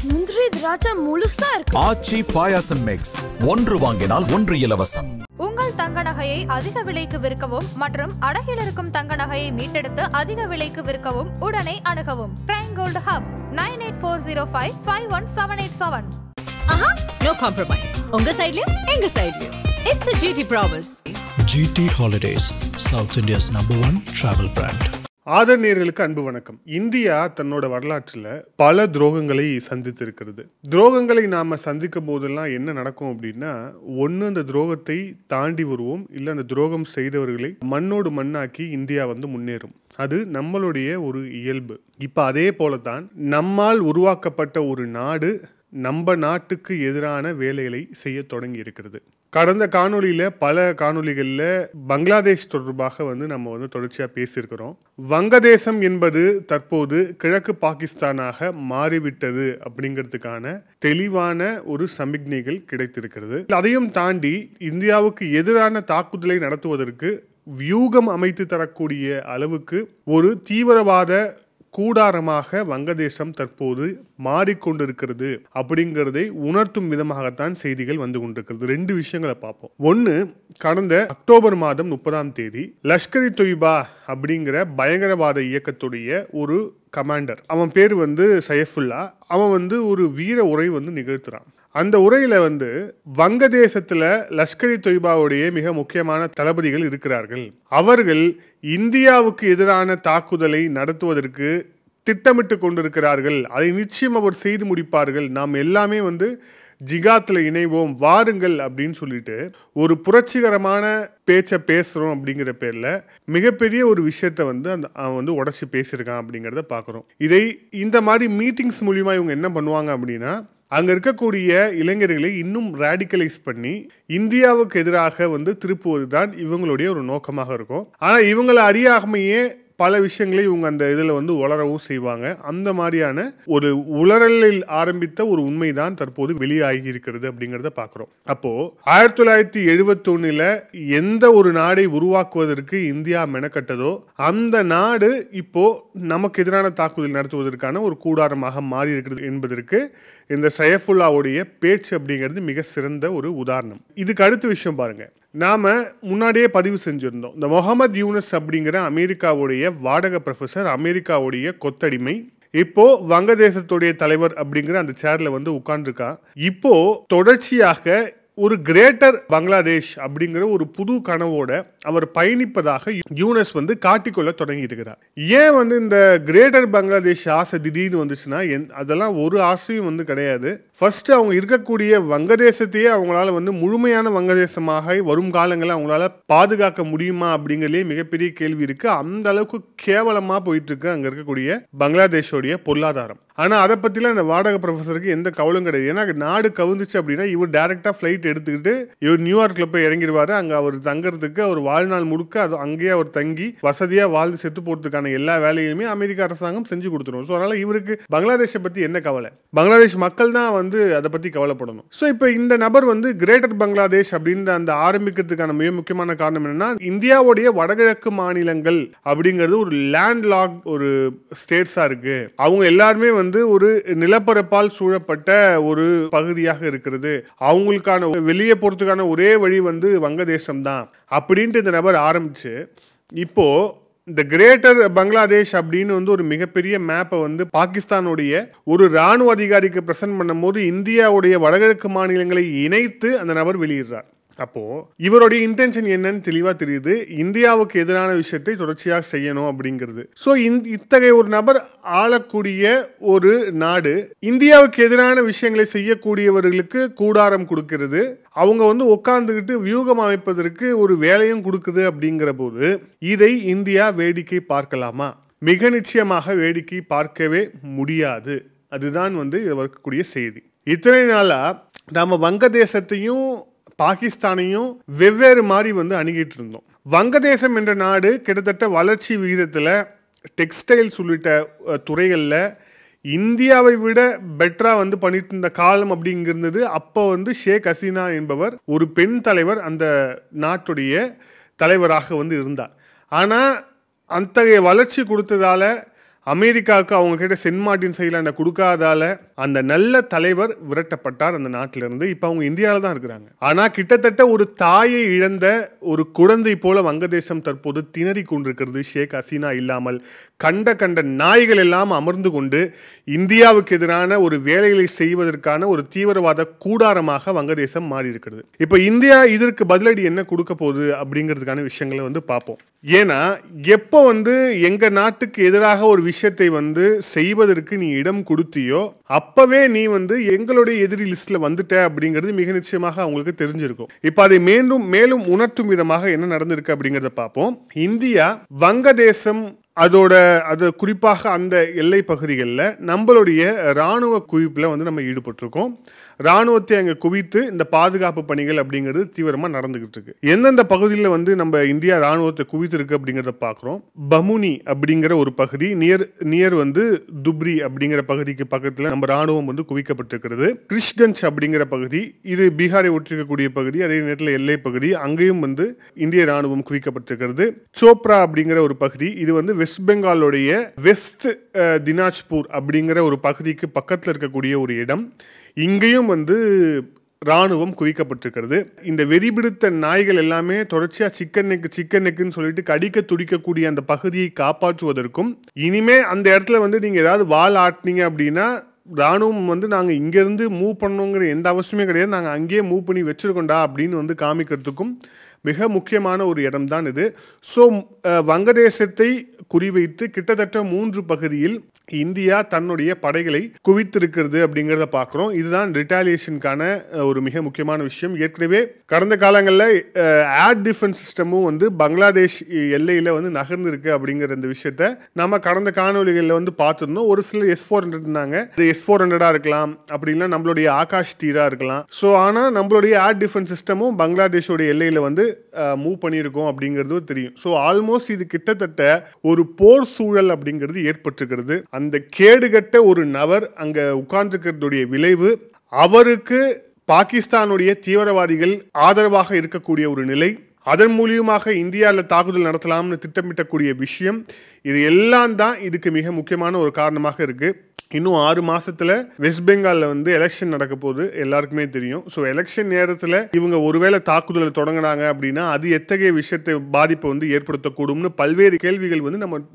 முந்திரி திராட்சை முழுசா இருக்கு. ஆச்சி பாயாசம் மிக்ஸ், ஒன்று வாங்கினால் ஒன்று இலவசம். உங்கள் தங்க நகையை அதிக விலைக்கு விற்கவும் மற்றும் அடகில் இருக்கும் தங்க நகையை மீட்டெடுத்து அதிக விலைக்கு விற்கவும் உடனே அணுகவும் prime gold hub 9840551787. No compromise. உங்க சைடுலயும் எங்க சைடுலயும். It's a GT promise. GT Holidays, South India's #1 travel brand. ஆதரநேயர்களுக்கு அன்பு வணக்கம். இந்தியா தன்னோட வரலாற்றில் பல துரோகங்களை சந்தித்திருக்கிறது. துரோகங்களை நாம் சந்திக்கும் போதெல்லாம் என்ன நடக்கும் அப்படின்னா, ஒன்று அந்த துரோகத்தை தாண்டி வருவோம், இல்லை அந்த துரோகம் செய்தவர்களை மண்ணோடு மண்ணாக்கி இந்தியா முன்னேறும். அது நம்மளுடைய ஒரு இயல்பு. இப்போ அதே போல தான் நம்மால் உருவாக்கப்பட்ட ஒரு நாடு நம்ம நாட்டுக்கு எதிரான வேலைகளை செய்ய தொடங்கி இருக்கிறது. கடந்த காணொலியில் பல காணொலிகளில் பங்களாதேஷ் தொடர்பாக நம்ம தொடர்ச்சியாக பேசியிருக்கிறோம். வங்கதேசம் என்பது தற்போது கிழக்கு பாகிஸ்தானாக மாறிவிட்டது அப்படிங்கிறதுக்கான தெளிவான ஒரு சமிக்ஞைகள் கிடைத்திருக்கிறது. அதையும் தாண்டி இந்தியாவுக்கு எதிரான தாக்குதலை நடத்துவதற்கு வியூகம் அமைத்து தரக்கூடிய அளவுக்கு ஒரு தீவிரவாத கூடாரமாக வங்கதேசம் தற்போது மாறிக்கொண்டிருக்கிறது அப்படிங்கிறதை உணர்த்தும் விதமாகத்தான் செய்திகள் வந்து கொண்டிருக்கிறது. ரெண்டு விஷயங்களை பார்ப்போம். ஒன்று, கடந்த அக்டோபர் மாதம் 30 லஷ்கர்-இ-தொய்பா அப்படிங்கிற பயங்கரவாத இயக்கத்துடைய ஒரு கமாண்டர், அவன் பேர் சைஃபுல்லா, அவன் ஒரு வீர உரை நிகழ்த்துறான். அந்த உரையில வங்கதேசத்துல லஷ்கர்-இ-தொய்பாவுடைய மிக முக்கியமான தளபதிகள் இருக்கிறார்கள். அவர்கள் இந்தியாவுக்கு எதிரான தாக்குதலை நடத்துவதற்கு திட்டமிட்டு கொண்டிருக்கிறார்கள். அதை நிச்சயம் அவர் செய்து முடிப்பார்கள். நாம் எல்லாமே ஜிகாத்தில் இணைவோம், வாருங்கள் அப்படின்னு சொல்லிட்டு ஒரு புரட்சிகரமான பேச்சை பேசுகிறோம் அப்படிங்கிற பேரில் மிகப்பெரிய ஒரு விஷயத்தை அவன் உடச்சி பேசியிருக்கான் அப்படிங்கிறத பார்க்குறோம். இதை இந்த மாதிரி மீட்டிங்ஸ் மூலிமா இவங்க என்ன பண்ணுவாங்க அப்படின்னா, அங்கே இருக்கக்கூடிய இளைஞர்களை இன்னும் ரேடிக்கலைஸ் பண்ணி இந்தியாவுக்கு எதிராக திருப்புவது தான் இவங்களுடைய ஒரு நோக்கமாக இருக்கும். ஆனால் இவங்களை அறியாமையே பல விஷயங்களை இவங்க அந்த இதில் உளரவும் செய்வாங்க. அந்த மாதிரியான ஒரு உளறலில் ஆரம்பித்த ஒரு உண்மைதான் தற்போது வெளியாகி இருக்கிறது அப்படிங்கிறத பார்க்குறோம். அப்போது 1971 எந்த ஒரு நாடை உருவாக்குவதற்கு இந்தியா மெனக்கட்டதோ அந்த நாடு இப்போ நமக்கு எதிரான தாக்குதல் நடத்துவதற்கான ஒரு கூடாரமாக மாறி இருக்கிறது என்பதற்கு இந்த சைஃபுல்லாவுடைய பேச்சு அப்படிங்கிறது மிக சிறந்த ஒரு உதாரணம். இதுக்கு அடுத்த விஷயம் பாருங்க, நாம முன்னாடியே பதிவு செஞ்சிருந்தோம். இந்த முகமது யூனஸ் அப்படிங்கிற அமெரிக்காவுடைய வாடகை ப்ரொஃபஸர், அமெரிக்காவுடைய கொத்தடிமை, இப்போ வங்கதேசத்துடைய தலைவர் அப்படிங்கிற அந்த சேர்ல உட்கார்ந்துருக்கா. இப்போ தொடர்ச்சியாக ஒரு கிரேட்டர் பங்களாதேஷ் அப்படிங்கிற ஒரு புது கனவோட அவர் பயணிப்பதாக யூனஸ் காட்டிக்கொள்ள தொடங்கி இருக்கிறார். ஏன் இந்த கிரேட்டர் பங்களாதேஷ் ஆசை திடீர்னு வந்துச்சுன்னா, அதெல்லாம் ஒரு ஆசையும் கிடையாது. ஃபர்ஸ்ட் அவங்க இருக்கக்கூடிய வங்கதேசத்தையே அவங்களால முழுமையான வங்கதேசமாக வரும் காலங்களில் அவங்களால பாதுகாக்க முடியுமா அப்படிங்கிறதே மிகப்பெரிய கேள்வி இருக்கு. அந்த அளவுக்கு கேவலமா போயிட்டு இருக்கு அங்க இருக்கக்கூடிய பங்களாதேஷோடைய பொருளாதாரம். ஆனால் அதை பற்றிலாம் இந்த வாடகை ப்ரொஃபஸருக்கு எந்த கவலும் கிடையாது. ஏன்னா நாடு கவுந்துச்சு அப்படின்னா இவர் டைரெக்டாக ஃப்ளைட் எடுத்துக்கிட்டு இவர் நியூயார்க்கில் போய் இறங்கிடுவார். அங்கே அவர் தங்கறதுக்கு அவர் வாழ்நாள் முழுக்க அது அங்கேயே அவர் தங்கி வசதியாக வாழ்ந்து செத்து போகிறதுக்கான எல்லா வேலையுமே அமெரிக்க அரசாங்கம் செஞ்சு கொடுத்துரும். ஸோ அதனால் இவருக்கு பங்களாதேஷை பற்றி என்ன கவலை? பங்களாதேஷ் மக்கள் தான் அதை பற்றி கவலைப்படணும். ஸோ இப்போ இந்த நபர் கிரேட்டர் பங்களாதேஷ் அப்படின்ற அந்த ஆரம்பிக்கிறதுக்கான மிக முக்கியமான காரணம் என்னன்னா, இந்தியாவுடைய வடகிழக்கு மாநிலங்கள் அப்படிங்கிறது ஒரு லேண்ட் லாக் ஒரு ஸ்டேட்ஸாக இருக்கு. அவங்க எல்லாருமே ஒரு நிலப்பரப்பால் சூழப்பட்ட ஒரு பகுதியாக இருக்கிறது. அவங்களுக்கான வெளியே போறதுக்கான ஒரே வழி வங்கதேசம் தான் அப்படின்ட்டு இந்த நபர் ஆரம்பிச்சு இப்போ இந்த கிரேட்டர் பங்களாதேஷ் அப்படின்னு ஒரு மிகப்பெரிய மேப்பை பாகிஸ்தானுடைய ஒரு ராணுவ அதிகாரிக்கு பிரசன்ட் பண்ணும் போது இந்தியாவுடைய வடகிழக்கு மாநிலங்களை இணைத்து அந்த நபர் வெளியிடுறார். அப்போ இவருடைய இன்டென்ஷன் என்னன்னு தெளிவா தெரியுது. இந்தியாவுக்கு எதிரான விஷயத்தை தொடர்ச்சியாக செய்யணும் அப்படிங்கிறது. ஸோ இத்தகைய ஒரு நபர் ஆளக்கூடிய ஒரு நாடு இந்தியாவுக்கு எதிரான விஷயங்களை செய்யக்கூடியவர்களுக்கு கூடாரம் கொடுக்கிறது. அவங்க உட்கார்ந்துக்கிட்டு வியூகம் அமைப்பதற்கு ஒரு வேலையும் கொடுக்குது. அப்படிங்கிற போது இதை இந்தியா வேடிக்கை பார்க்கலாமா? மிக நிச்சயமாக வேடிக்கை பார்க்கவே முடியாது. அதுதான் இருக்கக்கூடிய செய்தி. இத்தனை நாளா நாம வங்கதேசத்தையும் பாகிஸ்தானையும் வெவ்வேறு மாதிரி அணுகிட்டு இருந்தோம். வங்கதேசம் என்ற நாடு கிட்டத்தட்ட வளர்ச்சி விகிதத்தில் டெக்ஸ்டைல்ஸ் உள்ளிட்ட துறைகளில் இந்தியாவை விட பெட்டரா பண்ணிட்டு இருந்த காலம் அப்படிங்கிறது. அப்போ ஷேக் ஹசீனா என்பவர் ஒரு பெண் தலைவர் அந்த நாட்டுடைய தலைவராக இருந்தார். ஆனால் அத்தகைய வளர்ச்சி கொடுத்ததால அமெரிக்காவுக்கு அவங்க கிட்ட சென்ட் மார்டின் ஐலாண்டை கொடுக்காதால அந்த நல்ல தலைவர் விரட்டப்பட்டார் அந்த நாட்டிலிருந்து. இப்போ அவங்க இந்தியாவில் தான் இருக்கிறாங்க. ஆனால் கிட்டத்தட்ட ஒரு தாயை இழந்த ஒரு குழந்தை போல வங்கதேசம் தற்போது திணறி கொண்டிருக்கிறது. ஷேக் ஹசீனா இல்லாமல் கண்ட நாய்கள் எல்லாம் அமர்ந்து கொண்டு இந்தியாவுக்கு எதிரான ஒரு வேலைகளை செய்வதற்கான ஒரு தீவிரவாத கூடாரமாக வங்கதேசம் மாறி இருக்கிறது. இப்போ இந்தியா இதற்கு பதிலடி என்ன கொடுக்க போகுது அப்படிங்கிறதுக்கான விஷயங்களை பார்ப்போம். ஏன்னா எப்போ எங்க நாட்டுக்கு எதிராக ஒரு விஷயத்தை செய்வதற்கு நீ இடம் கொடுத்தியோ அப்பவே நீ எங்களுடைய எதிரி லிஸ்ட்ல வந்துட்ட அப்படிங்கிறது மிக நிச்சயமாக அவங்களுக்கு தெரிஞ்சிருக்கும். இப்போ அதை மேலும் உணர்த்தும் விதமாக என்ன நடந்திருக்கு அப்படிங்கிறத பார்ப்போம். இந்தியா வங்கதேசம் அது குறிப்பாக அந்த எல்லை பகுதிகளில் நம்மளுடைய இராணுவ குவிப்பில் நம்ம ஈடுபட்டிருக்கோம். இராணுவத்தை அங்கே குவித்து இந்த பாதுகாப்பு பணிகள் அப்படிங்கிறது தீவிரமாக நடந்துகிட்டு இருக்கு. எந்தெந்த பகுதியில் நம்ம இந்தியா இராணுவத்தை குவித்திருக்கு அப்படிங்கிறத பார்க்குறோம். பமுனி அப்படிங்கிற ஒரு பகுதி நியர் துப்ரி அப்படிங்கிற பகுதிக்கு பக்கத்தில் நம்ம இராணுவம் குவிக்கப்பட்டிருக்கிறது. கிருஷ்கஞ்ச் அப்படிங்கிற பகுதி, இது பீகாரை ஒற்றிருக்கக்கூடிய பகுதி, அதே நேரத்தில் எல்லை பகுதி, அங்கேயும் இந்திய இராணுவம் குவிக்கப்பட்டிருக்கிறது. சோப்ரா அப்படிங்கிற ஒரு பகுதி, இது வெஸ்ட் பெங்காலுடைய வெஸ்ட் தினாஜ்பூர் அப்படிங்கிற ஒரு பகுதிக்கு பக்கத்தில் இருக்கக்கூடிய ஒரு இடம். இங்கேயும் ராணுவம் குவிக்கப்பட்டிருக்கிறது. இந்த வெறிபிடித்த நாய்கள் எல்லாமே தொடர்ச்சியாக சிக்கன் நெக்குன்னு சொல்லிட்டு கடிக்க துடிக்கக்கூடிய அந்த பகுதியை காப்பாற்றுவதற்கும், இனிமே அந்த இடத்துல நீங்கள் ஏதாவது வால் ஆட்டினீங்க அப்படின்னா ராணுவம் நாங்கள் இங்கேருந்து மூவ் பண்ணணுங்கிற எந்த அவசியமே கிடையாது, நாங்கள் அங்கேயே மூவ் பண்ணி வச்சுருக்கோண்டா அப்படின்னு காமிக்கிறதுக்கும் மிக முக்கியமான ஒரு இடம் தான் இது. ஸோ வங்கதேசத்தை குறிவைத்து கிட்டத்தட்ட 3 பகுதியில் இந்தியா தன்னுடைய படைகளை குவித்திருக்கிறது அப்படிங்கிறத பார்க்குறோம். இதுதான் ரிட்டாலியேஷனுக்கான ஒரு மிக முக்கியமான விஷயம். ஏற்கனவே கடந்த காலங்களில் ஏர் டிஃபென்ஸ் சிஸ்டமும் பங்களாதேஷ் எல்லையில் நகர்ந்து இருக்கு அப்படிங்கிற இந்த விஷயத்த நம்ம கடந்த காணொலிகளில் பார்த்துருந்தோம். ஒரு சில S-400 இருந்தாங்க, இது S-400 இருக்கலாம், அப்படின்னா நம்மளுடைய ஆகாஷ் தீரா இருக்கலாம். ஸோ ஆனால் நம்மளுடைய ஏர் டிஃபென்ஸ் சிஸ்டமும் பங்களாதேஷோட எல்லையில் மூவ் பண்ணியிருக்கோம் அப்படிங்கிறது தெரியும். ஸோ ஆல்மோஸ்ட் இது கிட்டத்தட்ட ஒரு போர் சூழல் அப்படிங்கிறது ஏற்பட்டிருக்கிறது. அந்த கேடுகட்ட ஒரு நபர் அங்க உட்கார்ந்துக்கிறதுடைய விளைவு அவருக்கு பாகிஸ்தானுடைய தீவிரவாதிகள் ஆதரவாக இருக்கக்கூடிய ஒரு நிலை, அதன் மூலியமாக இந்தியாவில் தாக்குதல் நடத்தலாம்னு திட்டமிட்டக்கூடிய விஷயம், இது எல்லாம் தான் இதுக்கு மிக முக்கியமான ஒரு காரணமாக இருக்கு. இன்னும் 6 மாசத்துல வெஸ்ட் பெங்காலில் எலெக்ஷன் நடக்க போகுது, எல்லாருக்குமே தெரியும். ஸோ எலெக்ஷன் நேரத்தில் இவங்க ஒருவேளை தாக்குதலை தொடங்கினாங்க அப்படின்னா அது எத்தகைய விஷயத்தை பாதிப்பை ஏற்படுத்தக்கூடும்னு பல்வேறு கேள்விகள்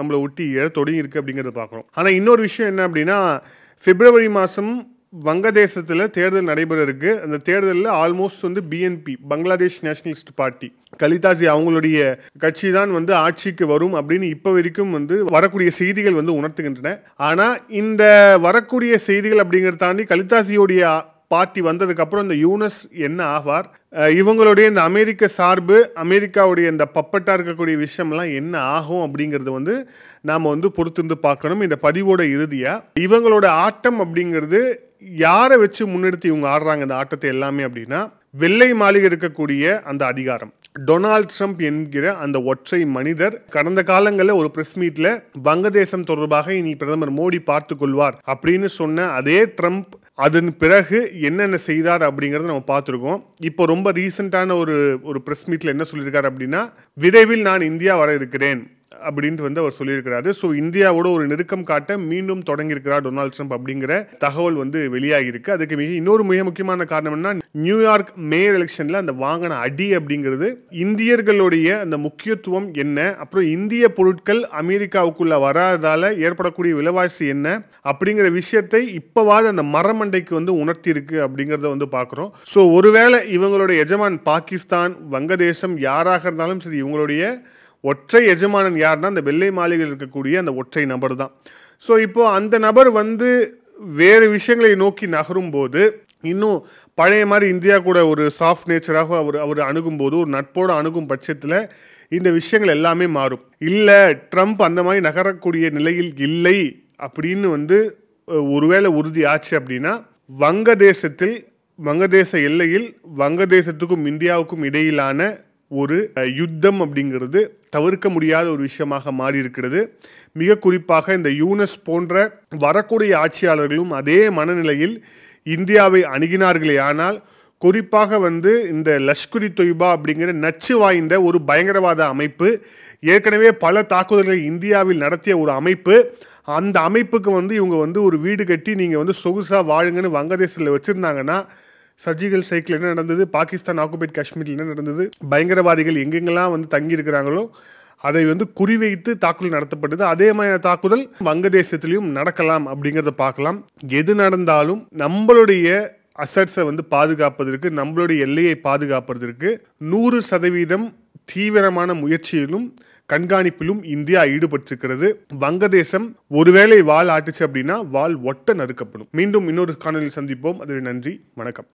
நம்மளை ஒட்டி தொடங்கி இருக்கு அப்படிங்கிறத பார்க்குறோம். ஆனால் இன்னொரு விஷயம் என்ன அப்படின்னா, பிப்ரவரி மாதம் வங்கதேசத்தில் தேர்தல் நடைபெற இருக்கு. அந்த தேர்தலில் almost BNP, Bangladesh nationalist party, Khaleda ji அவங்களுடைய கட்சி தான் ஆட்சிக்கு வரும் அப்படின்னு இப்போ வரைக்கும் வரக்கூடிய செய்திகள் உணர்த்துகின்றன. ஆனால் இந்த வரக்கூடிய செய்திகள் அப்படிங்கிறத தாண்டி கலிதாஜியோடைய பார்ட்டி வந்ததுக்கு அப்புறம் இந்த யூனஸ் என்ன ஆவார், இவங்களுடைய இந்த அமெரிக்க சார்பு, அமெரிக்காவுடைய இந்த பப்பட்டா இருக்கக்கூடிய விஷயம்லாம் என்ன ஆகும் அப்படிங்கிறது நாம பொறுத்திருந்து பார்க்கணும். இந்த பதிவோட இறுதியா இவங்களோட ஆட்டம் அப்படிங்கிறது யாரை வச்சு முன்னெடுத்து இவங்க ஆடுறாங்க இந்த ஆட்டத்தை எல்லாமே அப்படின்னா, வெள்ளை மாளிகை இருக்கக்கூடிய அந்த அதிகாரம், டொனால்ட் ட்ரம்ப் என்கிற அந்த ஒற்றை மனிதர் கடந்த காலங்களில் ஒரு பிரஸ் மீட்ல வங்கதேசம் தொடர்பாக இனி பிரதமர் மோடி பார்த்து கொள்வார் அப்படின்னு சொன்ன அதே ட்ரம்ப் அதன் பிறகு என்னென்ன செய்தார் அப்படிங்கிறத நம்ம பார்த்துருக்கோம். இப்போ ரொம்ப ரீசெண்டான ஒரு பிரஸ் மீட்ல என்ன சொல்லியிருக்காரு அப்படின்னா, விரைவில் நான் இந்தியா வர இருக்கிறேன் அப்படின்ட்டு அவர் சொல்லியிருக்கிறாரு. ஸோ இந்தியாவோட ஒரு நெருக்கம் காட்ட மீண்டும் தொடங்கியிருக்கிறார் டொனால்ட் ட்ரம்ப் அப்படிங்கிற தகவல் வெளியாகி இருக்கு. அதுக்கு இன்னொரு மிக முக்கியமான காரணம் என்ன, நியூயார்க் மேயர் எலெக்ஷன்ல அந்த வாங்கின அடி அப்படிங்கிறது இந்தியர்களுடைய அந்த முக்கியத்துவம் என்ன, அப்புறம் இந்திய பொருட்கள் அமெரிக்காவுக்குள்ள வராததால ஏற்படக்கூடிய விலைவாசி என்ன அப்படிங்கிற விஷயத்தை இப்போவாது அந்த மரமண்டைக்கு உணர்த்தி இருக்கு அப்படிங்கிறத பார்க்குறோம். ஸோ ஒருவேளை இவங்களுடைய எஜமான் பாகிஸ்தான், வங்கதேசம் யாராக இருந்தாலும் சரி, இவங்களுடைய ஒற்றை எஜமானன் யாருன்னா அந்த வெள்ளை மாளிகையில் இருக்கக்கூடிய அந்த ஒற்றை நபர் தான். ஸோ இப்போ அந்த நபர் வேறு விஷயங்களை நோக்கி நகரும் போது, இன்னும் பழைய மாதிரி இந்தியா கூட ஒரு சாஃப்ட் நேச்சராக அவர் அணுகும் போது, ஒரு நட்போடு அணுகும் பட்சத்தில் இந்த விஷயங்கள் எல்லாமே மாறும். இல்லை ட்ரம்ப் அந்த மாதிரி நகரக்கூடிய நிலையில் இல்லை அப்படின்னு ஒருவேளை உறுதி ஆச்சு அப்படின்னா, வங்கதேச எல்லையில் வங்கதேசத்துக்கும் இந்தியாவுக்கும் இடையிலான ஒரு யுத்தம் அப்படிங்கிறது தவிர்க்க முடியாத ஒரு விஷயமாக மாறி இருக்கிறது. மிக குறிப்பாக இந்த யூனஸ் போன்ற வரக்கூடிய ஆட்சியாளர்களும் அதே மனநிலையில் இந்தியாவை அணுகினார்களே ஆனால், குறிப்பாக இந்த லஷ்கர்-இ தொய்பா அப்படிங்கிற நச்சு வாய்ந்த ஒரு பயங்கரவாத அமைப்பு, ஏற்கனவே பல தாக்குதல்களை இந்தியாவில் நடத்திய ஒரு அமைப்பு, அந்த அமைப்புக்கு வந்து இவங்க வந்து ஒரு வீடு கட்டி நீங்கள் வந்து சொகுசாக வாழுங்கன்னு வங்கதேசத்தில் வச்சுருந்தாங்கன்னா சர்ஜிக்கல் ஸ்ட்ரைக்கில் என்ன நடந்தது, பாகிஸ்தான் ஆக்குபைட் காஷ்மீரில் என்ன நடந்தது, பயங்கரவாதிகள் எங்கெங்கெல்லாம் வந்து தங்கி இருக்கிறாங்களோ அதை வந்து குறிவைத்து தாக்குதல் நடத்தப்பட்டது. அதே மாதிரி தாக்குதல் வங்கதேசத்திலையும் நடக்கலாம் அப்படிங்கிறத பார்க்கலாம். எது நடந்தாலும் நம்மளுடைய அசட்ஸை வந்து பாதுகாப்பதற்கு, நம்மளுடைய எல்லையை பாதுகாப்பதற்கு 100% தீவிரமான முயற்சியிலும் கண்காணிப்பிலும் இந்தியா ஈடுபட்டிருக்கிறது. வங்கதேசம் ஒருவேளை வாள் ஆட்டுச்சு அப்படின்னா வாள் ஒட்ட நறுக்கப்படும். மீண்டும் இன்னொரு காணொலியில் சந்திப்போம். அதுவே நன்றி, வணக்கம்.